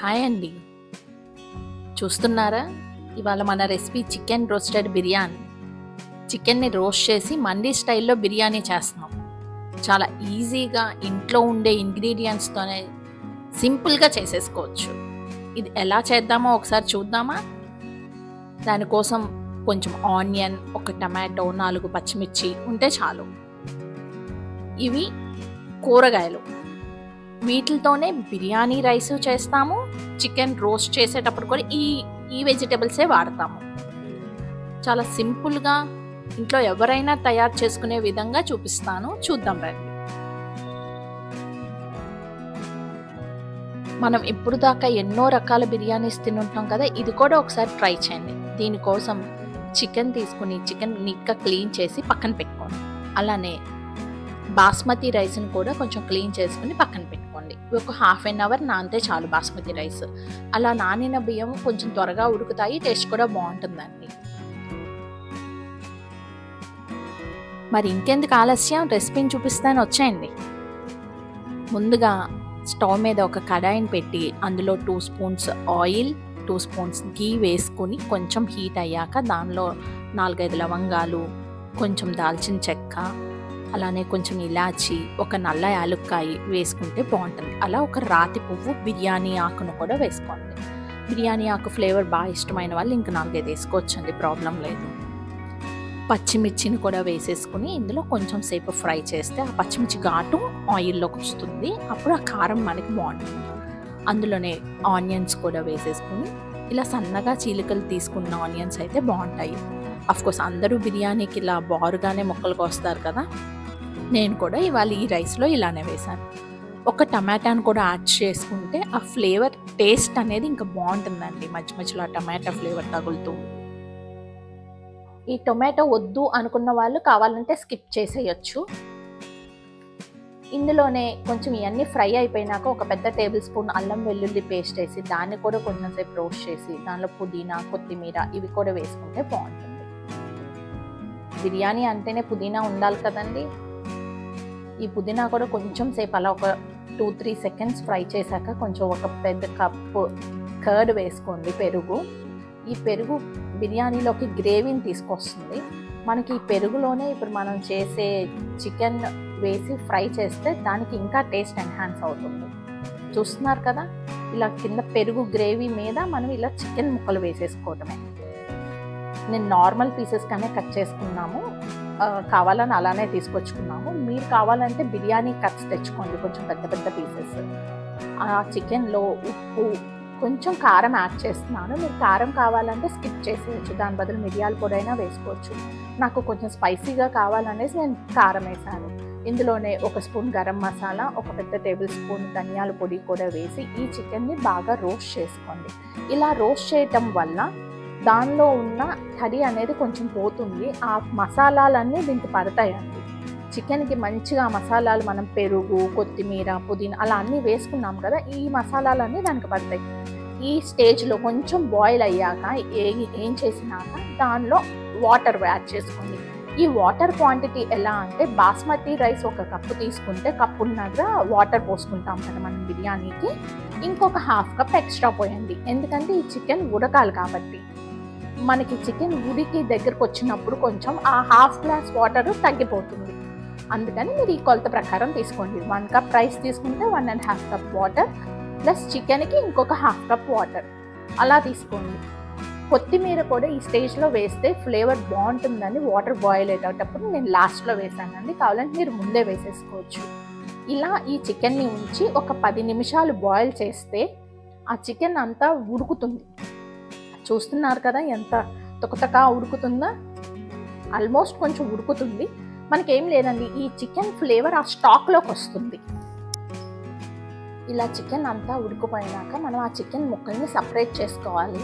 Hi అండి. చూస్తున్నారా? ఇవాళ మన రెసిపీ చికెన్ రోస్టెడ్ బిర్యానీ. చికెన్‌ని రోస్ట్ చేసి మండీ స్టైల్‌లో బిర్యానీ చేస్తున్నాం. చాలా ఈజీగా ఇంట్లో ఉండే ఇంగ్రీడియెంట్స్‌తోనే సింపుల్‌గా చేసేసుకోవచ్చు. ఇది ఎలా చేద్దామో ఒకసారి చూద్దామా? దానికోసం కొంచెం ఆనియన్, ఒక టమాటో, 4 పచ్చిమిర్చి ఉంటే చాలు. ఇవి కూరగాయలు. వీటితోనే బిర్యానీ రైస్ చేస్తాము. చికెన్ రోస్ట్ చేసేటప్పుడు కూడా ఈ వెజిటబుల్సే వాడతాము. చాలా సింపుల్‌గా ఇంట్లో ఎవరైనా తయారు చేసుకునే విధంగా చూపిస్తాను. చూద్దాం రండి. మనం ఇప్పుడు దాకా ఎన్నో రకాల బిర్యానీస్ తినుంటాం కదా! ఇది కూడా ఒకసారి ట్రై చేయండి. దీనికోసం చికెన్ తీసుకుని చికెన్ నీట్‌గా క్లీన్ చేసి పక్కన పెట్టుకోండి. అలానే బాస్మతి రైస్‌ని కూడా కొంచెం క్లీన్ చేసుకుని పక్కన పెట్టుకోండి. ఒక హాఫ్ ఎన్ అవర్ నానితే చాలు బాస్మతి రైస్. అలా నానిన బియ్యం కొంచెం త్వరగా ఉడుకుతాయి. టేస్ట్ కూడా బావుంటుందండి. మరి ఇంకెందుకు ఆలస్యం, రెసిపీని చూపిస్తాను వచ్చేయండి. ముందుగా స్టవ్ మీద ఒక కడాయిని పెట్టి అందులో 2 స్పూన్స్ ఆయిల్, 2 స్పూన్స్ ఘీ వేసుకొని కొంచెం హీట్ అయ్యాక దానిలో 4, 5 లవంగాలు, కొంచెం దాల్చిన చెక్క, అలానే కొంచెం ఇలాచి, ఒక నల్ల యాలుక్కాయ వేసుకుంటే బాగుంటుంది. అలా ఒక రాతి పువ్వు బిర్యానీ ఆకును కూడా వేసుకోండి. బిర్యానీ ఆకు ఫ్లేవర్ బాగా ఇష్టమైన వాళ్ళు ఇంక 4, 5 వేసుకోవచ్చండి, ప్రాబ్లం లేదు. పచ్చిమిర్చిని కూడా వేసేసుకుని ఇందులో కొంచెం సేపు ఫ్రై చేస్తే ఆ పచ్చిమిర్చి ఘాటు ఆయిల్లోకి వస్తుంది. అప్పుడు ఆ కారం మనకి బాగుంటుంది. అందులోనే ఆనియన్స్ కూడా వేసేసుకుని ఇలా సన్నగా చీలికలు తీసుకున్న ఆనియన్స్ అయితే బాగుంటాయి. అఫ్కోర్స్ అందరూ బిర్యానీకి ఇలా బారుగానే ముక్కలు కోస్తారు కదా, నేను కూడా ఇవాళ ఈ రైస్లో ఇలానే వేశాను. ఒక టమాటాను కూడా యాడ్ చేసుకుంటే ఆ ఫ్లేవర్ టేస్ట్ అనేది ఇంకా బాగుంటుందండి. మధ్య మధ్యలో ఆ టమాటా ఫ్లేవర్ తగులుతూ. ఈ టొమాటో వద్దు అనుకున్న వాళ్ళు కావాలంటే స్కిప్ చేసేయచ్చు. ఇందులోనే కొంచెం ఇవన్నీ ఫ్రై అయిపోయినాక ఒక పెద్ద టేబుల్ స్పూన్ అల్లం వెల్లుల్లి పేస్ట్ వేసి దాన్ని కూడా కొంచెం సేపు రోస్ట్ చేసి దానిలో పుదీనా, కొత్తిమీర ఇవి కూడా వేసుకుంటే బాగుంటుంది. బిర్యానీ అంటేనే పుదీనా ఉండాలి కదండి. ఈ పుదీనా కూడా కొంచెం సేపు అలా ఒక 2-3 సెకండ్స్ ఫ్రై చేశాక కొంచెం ఒక పెద్ద కప్పు కర్డ్ వేసుకోండి, పెరుగు. ఈ పెరుగు బిర్యానీలోకి గ్రేవీని తీసుకొస్తుంది. మనకి ఈ పెరుగులోనే ఇప్పుడు మనం చేసే చికెన్ వేసి ఫ్రై చేస్తే దానికి ఇంకా టేస్ట్ ఎన్హాన్స్ అవుతుంది. చూస్తున్నారు కదా, ఇలా కింద పెరుగు గ్రేవీ మీద మనం ఇలా చికెన్ ముక్కలు వేసేసుకోవటమే. నేను నార్మల్ పీసెస్ కానీ కట్ చేసుకున్నాము, కావాలని అలానే తీసుకొచ్చుకున్నాము. మీరు కావాలంటే బిర్యానీ కట్స్ తెచ్చుకోండి, కొంచెం పెద్ద పెద్ద పీసెస్. ఆ చికెన్లో ఉప్పు, కొంచెం కారం యాడ్ చేస్తున్నాను. మీరు కారం కావాలంటే స్కిప్ చేసేయచ్చు, దాని బదులు మిరియాల పొడి అయినా వేసుకోవచ్చు. నాకు కొంచెం స్పైసీగా కావాలనేసి నేను కారం వేసాను. ఇందులోనే 1 స్పూన్ గరం మసాలా, ఒక పెద్ద టేబుల్ స్పూన్ ధనియాల పొడి కూడా వేసి ఈ చికెన్ని బాగా రోస్ట్ చేసుకోండి. ఇలా రోస్ట్ చేయటం వల్ల దానిలో ఉన్న తడి అనేది కొంచెం పోతుంది. ఆ మసాలాలన్నీ దీనికి పడతాయండి. చికెన్కి మంచిగా మసాలాలు మనం పెరుగు, కొత్తిమీర, పుదీనా అలా అన్నీ వేసుకున్నాం కదా, ఈ మసాలాలన్నీ దానికి పడతాయి. ఈ స్టేజ్లో కొంచెం బాయిల్ అయ్యాక ఏం చేసినాక దానిలో వాటర్ యాడ్ చేసుకోండి. ఈ వాటర్ క్వాంటిటీ ఎలా అంటే బాస్మతి రైస్ 1 కప్పు తీసుకుంటే కప్పున్నర వాటర్ పోసుకుంటాం కదా మనం బిర్యానీకి, ఇంకొక హాఫ్ కప్ ఎక్స్ట్రా పోయండి. ఎందుకంటే ఈ చికెన్ ఉడకాలి కాబట్టి. మనకి చికెన్ ఉడికి దగ్గరకు వచ్చినప్పుడు కొంచెం ఆ హాఫ్ గ్లాస్ వాటర్ తగ్గిపోతుంది. అందుకని మీరు ఈ కొలత ప్రకారం తీసుకోండి. 1 కప్ రైస్ తీసుకుంటే 1.5 కప్ వాటర్ ప్లస్ చికెన్కి ఇంకొక హాఫ్ కప్ వాటర్ అలా తీసుకోండి. కొత్తిమీర కూడా ఈ స్టేజ్లో వేస్తే ఫ్లేవర్ బాగుంటుందని వాటర్ బాయిల్ అయ్యేటప్పుడు నేను లాస్ట్లో వేసానండి, కావాలంటే మీరు ముందే వేసేసుకోవచ్చు. ఇలా ఈ చికెన్ని ఉంచి ఒక 10 నిమిషాలు బాయిల్ చేస్తే ఆ చికెన్ అంతా ఉడుకుతుంది. చూస్తున్నారు కదా ఎంత తొకతకా ఉడుకుతుందా, ఆల్మోస్ట్ కొంచెం ఉడుకుతుంది. మనకేం లేదండి, ఈ చికెన్ ఫ్లేవర్ ఆ స్టాక్లోకి వస్తుంది. ఇలా చికెన్ అంతా ఉడికిపోయినాక మనం ఆ చికెన్ ముక్కల్ని సపరేట్ చేసుకోవాలి.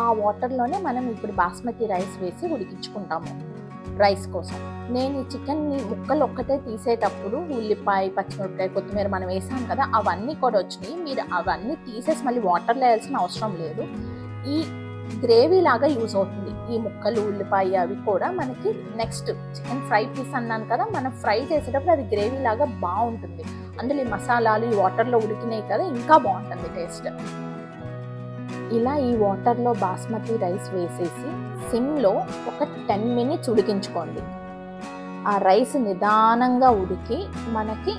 ఆ వాటర్లోనే మనం ఇప్పుడు బాస్మతి రైస్ వేసి ఉడికించుకుంటాము రైస్ కోసం. నేను ఈ చికెన్ని ముక్కలు ఒక్కటే తీసేటప్పుడు ఉల్లిపాయ, పచ్చిమిరపకాయ, కొత్తిమీర మనం వేసాం కదా, అవన్నీ కూడా వచ్చినాయి. మీరు అవన్నీ తీసేసి మళ్ళీ వాటర్లో వేయాల్సిన అవసరం లేదు. ఈ గ్రేవీ లాగా యూజ్ అవుతుంది. ఈ ముక్కలు, ఉల్లిపాయ అవి కూడా మనకి నెక్స్ట్ చికెన్ ఫ్రై పీస్ అన్నాను కదా, మనం ఫ్రై చేసేటప్పుడు అది గ్రేవీ లాగా బాగుంటుంది. అందులో ఈ మసాలాలు ఈ వాటర్లో ఉడికినాయి కదా, ఇంకా బాగుంటుంది టేస్ట్. ఇలా ఈ వాటర్లో బాస్మతి రైస్ వేసేసి సిమ్లో ఒక 10 మినిట్స్ ఉడికించుకోండి. ఆ రైస్ నిదానంగా ఉడికి మనకి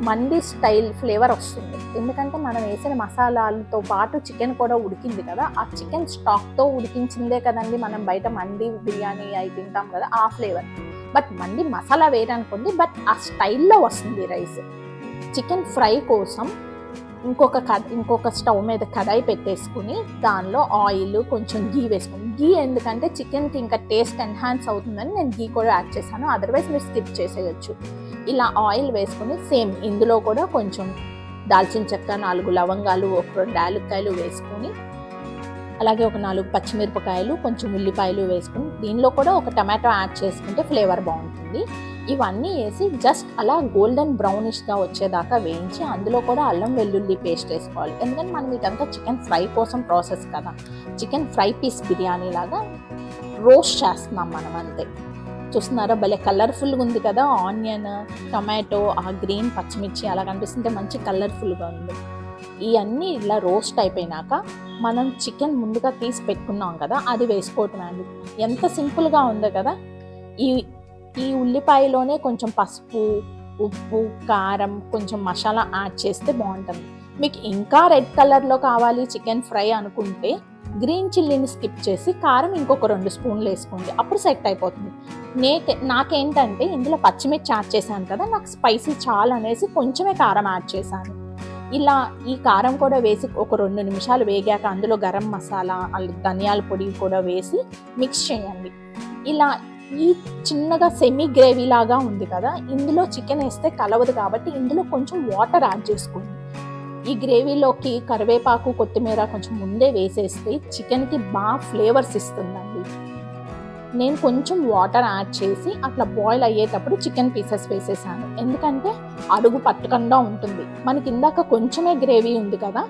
మండి స్టైల్ ఫ్లేవర్ వస్తుంది. ఎందుకంటే మనం వేసిన మసాలాలతో పాటు చికెన్ కూడా ఉడికింది కదా, ఆ చికెన్ స్టాక్తో ఉడికించిందే కదండి మనం బయట మండి బిర్యానీ అవి తింటాం కదా, ఆ ఫ్లేవర్. బట్ మండి మసాలా వేయడానుకోండి, బట్ ఆ స్టైల్లో వస్తుంది రైస్. చికెన్ ఫ్రై కోసం ఇంకొక స్టవ్ మీద కడాయి పెట్టేసుకుని దానిలో ఆయిల్ కొంచెం గీ వేసుకుని, గీ ఎందుకంటే చికెన్కి ఇంకా టేస్ట్ ఎన్హాన్స్ అవుతుందని నేను గీ కూడా యాడ్ చేశాను, అదర్వైజ్ మీరు స్కిప్ చేసేయచ్చు. ఇలా ఆయిల్ వేసుకుని సేమ్ ఇందులో కూడా కొంచెం దాల్చిన చెక్క, 4 లవంగాలు, 2 యాలక్కాయలు వేసుకుని, అలాగే ఒక 4 పచ్చిమిరపకాయలు, కొంచెం ఉల్లిపాయలు వేసుకుని దీనిలో కూడా ఒక టమాటో యాడ్ చేసుకుంటే ఫ్లేవర్ బాగుంటుంది. ఇవన్నీ వేసి జస్ట్ అలా గోల్డెన్ బ్రౌనిష్గా వచ్చేదాకా వేయించి అందులో కూడా అల్లం వెల్లుల్లి పేస్ట్ వేసుకోవాలి. ఎందుకంటే మనం ఇదంతా చికెన్ ఫ్రై కోసం ప్రాసెస్ కదా, చికెన్ ఫ్రై పీస్ బిర్యానీ లాగా రోస్ట్ చేస్తున్నాం మనం అంతే. చూస్తున్నారా భలే కలర్ఫుల్గా ఉంది కదా, ఆనియన్, టమాటో, ఆ గ్రీన్ పచ్చిమిర్చి అలా కనిపిస్తుంటే మంచి కలర్ఫుల్గా ఉంది. ఇవన్నీ ఇలా రోస్ట్ అయిపోయినాక మనం చికెన్ ముందుగా తీసి పెట్టుకున్నాం కదా అది వేసుకోవటం అండి. ఎంత సింపుల్గా ఉందో కదా. ఈ ఉల్లిపాయలోనే కొంచెం పసుపు, ఉప్పు, కారం, కొంచెం మసాలా యాడ్ చేస్తే బాగుంటుంది. మీకు ఇంకా రెడ్ కలర్లో కావాలి చికెన్ ఫ్రై అనుకుంటే గ్రీన్ చిల్లీని స్కిప్ చేసి కారం ఇంకొక 2 స్పూన్లు వేసుకోండి, అప్పుడు సెట్ అయిపోతుంది. నాకేంటంటే ఇందులో పచ్చిమిర్చి యాడ్ చేశాను కదా, నాకు స్పైసీ చాలా అనేసి కొంచెమే కారం యాడ్ చేశాను. ఇలా ఈ కారం కూడా వేసి ఒక 2 నిమిషాలు వేగాక అందులో గరం మసాలా, ధనియాల పొడి కూడా వేసి మిక్స్ చేయండి. ఇలా ఈ చిన్నగా సెమీ గ్రేవీ లాగా ఉంది కదా, ఇందులో చికెన్ వేస్తే కలవదు కాబట్టి ఇందులో కొంచెం వాటర్ యాడ్ చేసుకోండి. ఈ గ్రేవీలోకి కరివేపాకు, కొత్తిమీర కొంచెం ముందే వేసేస్తే చికెన్కి బాగా ఫ్లేవర్స్ ఇస్తుందండి. నేను కొంచెం వాటర్ యాడ్ చేసి అట్లా బాయిల్ అయ్యేటప్పుడు చికెన్ పీసెస్ వేసేసాను, ఎందుకంటే అడుగు పట్టకుండా ఉంటుంది. మనకి ఇందాక కొంచెమే గ్రేవీ ఉంది కదా,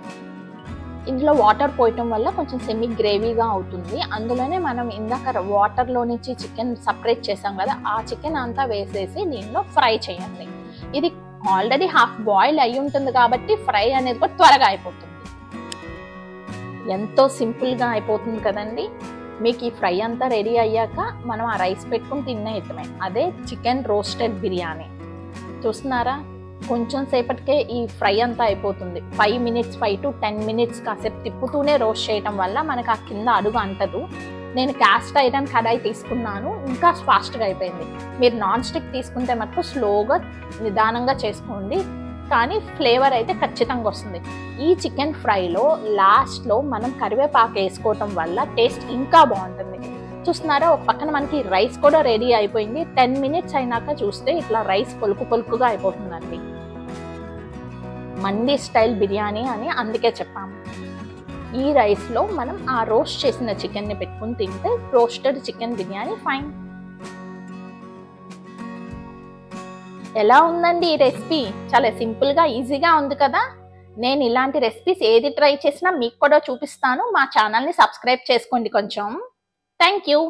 ఇందులో వాటర్ పోయటం వల్ల కొంచెం సెమీ గ్రేవీగా అవుతుంది. అందులోనే మనం ఇందాక వాటర్లో నుంచి చికెన్ సపరేట్ చేసాం కదా, ఆ చికెన్ అంతా వేసేసి దీనిలో ఫ్రై చేయండి. ఇది ఆల్రెడీ హాఫ్ బాయిల్ అయి ఉంటుంది కాబట్టి ఫ్రై అనేది కూడా త్వరగా అయిపోతుంది. ఎంతో సింపుల్గా అయిపోతుంది కదండి. మీకు ఈ ఫ్రై అంతా రెడీ అయ్యాక మనం ఆ రైస్ పెట్టుకుని తినేయటమే. అదే చికెన్ రోస్టెడ్ బిర్యానీ. చూస్తున్నారా, కొంచెం సేపటికే ఈ ఫ్రై అంతా అయిపోతుంది. 5 to 10 మినిట్స్ కాసేపు తిప్పుతూనే రోస్ట్ చేయటం వల్ల మనకు ఆ కింద అడుగు అంటదు. నేను క్యాస్ట్ ఐరన్ కడాయి తీసుకున్నాను, ఇంకా ఫాస్ట్గా అయిపోయింది. మీరు నాన్ స్టిక్ తీసుకుంటే మటుకు స్లోగా నిదానంగా చేసుకోండి, కానీ ఫ్లేవర్ అయితే ఖచ్చితంగా వస్తుంది. ఈ చికెన్ ఫ్రైలో లాస్ట్లో మనం కరివేపాకు వేసుకోవటం వల్ల టేస్ట్ ఇంకా బాగుంటుంది. చూస్తున్నారా, ఒక పక్కన మనకి రైస్ కూడా రెడీ అయిపోయింది. 10 మినిట్స్ అయినాక చూస్తే ఇట్లా రైస్ పొలుకుగా అయిపోతుందండి. మండి స్టైల్ బిర్యానీ అని అందుకే చెప్పాము. ఈ రైస్లో మనం ఆ రోస్ట్ చేసిన చికెన్ని పెట్టుకుని తింటే రోస్టెడ్ చికెన్ బిర్యానీ ఫైన్. ఎలా ఉందండి ఈ రెసిపీ? చాలా సింపుల్గా ఈజీగా ఉంది కదా. నేను ఇలాంటి రెసిపీస్ ఏది ట్రై చేసినా మీకు కూడా చూపిస్తాను. మా ఛానల్ని సబ్స్క్రైబ్ చేసుకోండి కొంచెం. Thank you.